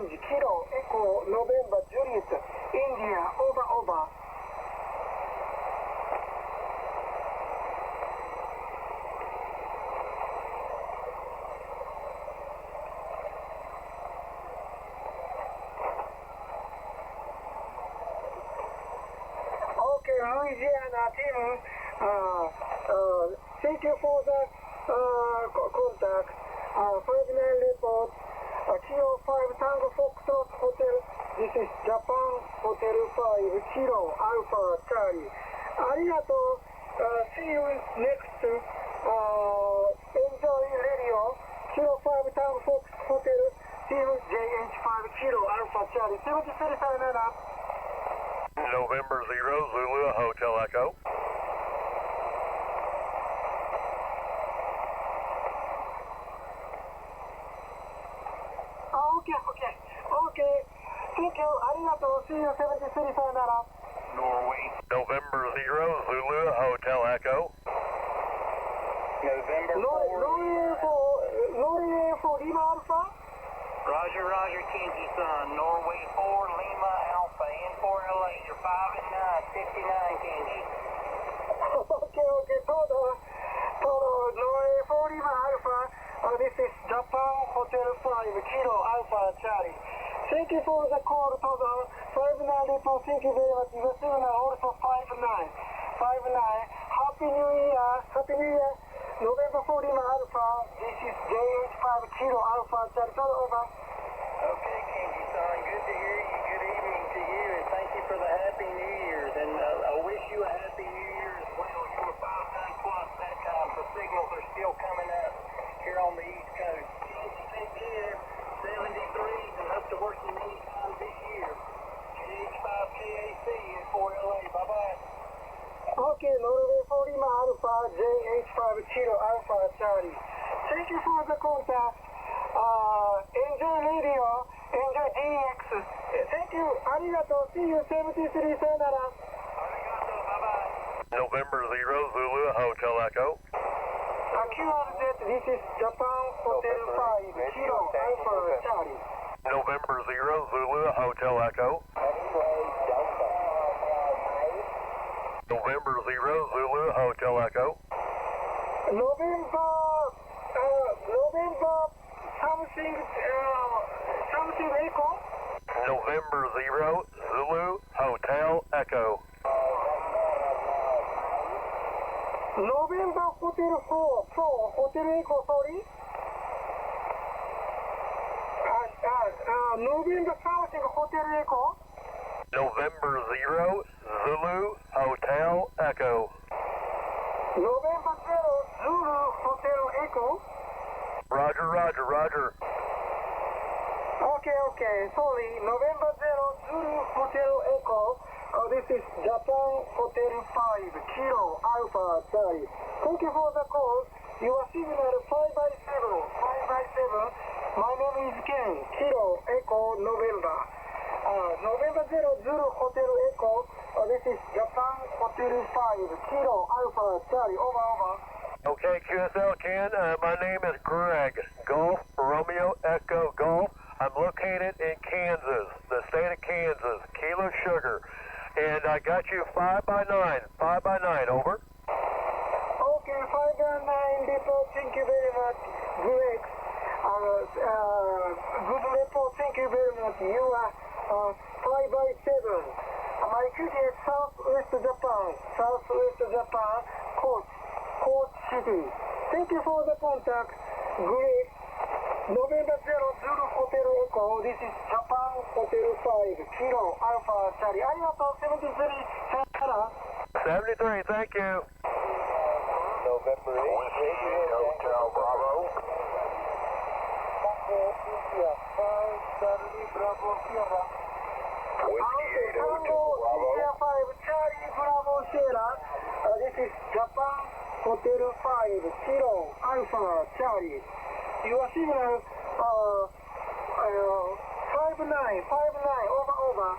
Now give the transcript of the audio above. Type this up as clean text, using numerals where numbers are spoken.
change, Kilo, Echo, November, Juliet, India, over. Okay, Louisiana team, thank you for the contact. 59 report, Kilo 5 Tango Foxtrot Hotel, this is Japan Hotel 5 Kilo Alpha Charlie. Arigato, see you next, enjoy radio, Kilo 5 Tango Fox Hotel, team JH5 Kilo Alpha Charlie, 73 sayonara. November 0 Zulu Hotel Echo. Okay. Thank you. Arigato. See you 73 sayonara. Norway. November 0 Zulu Hotel Echo. November 4. Norway for Lima Alpha. Roger, Kenji Sun. Norway 4, Lima Alpha. N4 LA. You're 5 and 9, 59 Kenji. Okay. Todo. Norway 4 Lima Alpha. This is Japan Hotel 5 Kilo Alpha Charlie. Thank you for the call, Todo. 59 report. Thank you very much. The signal also 59. Happy New Year. November 4 Lima Alpha. This is JH5 Kilo Alpha Charlie. Todo over. Okay, Kenji Sun. Good to hear you. Good evening to you, and thank you for the Happy New Year's. And I wish you a Happy New Year as well. You were 5-9 plus that time. The signals are still coming up here on the East Coast. Kenji, take care. 73s, and hope to work you many times this year. JH5KAC in 4LA. Bye-bye. Okay, Norway 4 Lima Alpha, JH5 Kilo Alpha Charlie. Thank you for the contact. Enjoy radio, enjoy DX. Thank you. Arigato. See you 73 sayonara. Arigato. Bye-bye. November 0 Zulu Hotel Echo. QRZ, this is Japan Hotel 5 Kilo Alpha Charlie. November 0 Zulu Hotel Echo. November 0 Zulu Hotel Echo. November something echo. November 0 Zulu Hotel Echo. November Hotel 4 Hotel Echo, sorry. November something Hotel Echo. November 0 Zulu Hotel Echo. November 0 Zulu Hotel Echo. Roger. Okay, sorry. November 0 Zulu Hotel Echo. This is Japan Hotel 5 Kilo Alpha Charlie. Thank you for the call. Your signal 5x7. My name is Ken. Kilo Echo November. November 0 Zulu Hotel Echo. This is Japan Hotel 5 Kilo Alpha Charlie. Over. Okay, QSL Ken, my name is Greg. Golf Romeo Echo Golf. I'm located in Kansas, the state of Kansas, Kilo Sugar. And I got you 5x9, over. Okay, 5x9 report, thank you very much, Greg. Good report, thank you very much. You are 5x7. My city is Southwest Japan, Kochi City. Thank you for the contact, Greg. November 0 Zulu Hotel Echo, this is Japan Hotel 5 Kilo Alpha Charlie. Arigato, 73 sayonara. 73, thank you. November 8 Hotel Bravo. India 5 Charlie Bravo Sierra. Whiskey 8 Hotel Bravo. India 5 Charlie Bravo Sierra. This is Japan Hotel 5 Kilo Alpha Charlie. Your signal 59, over.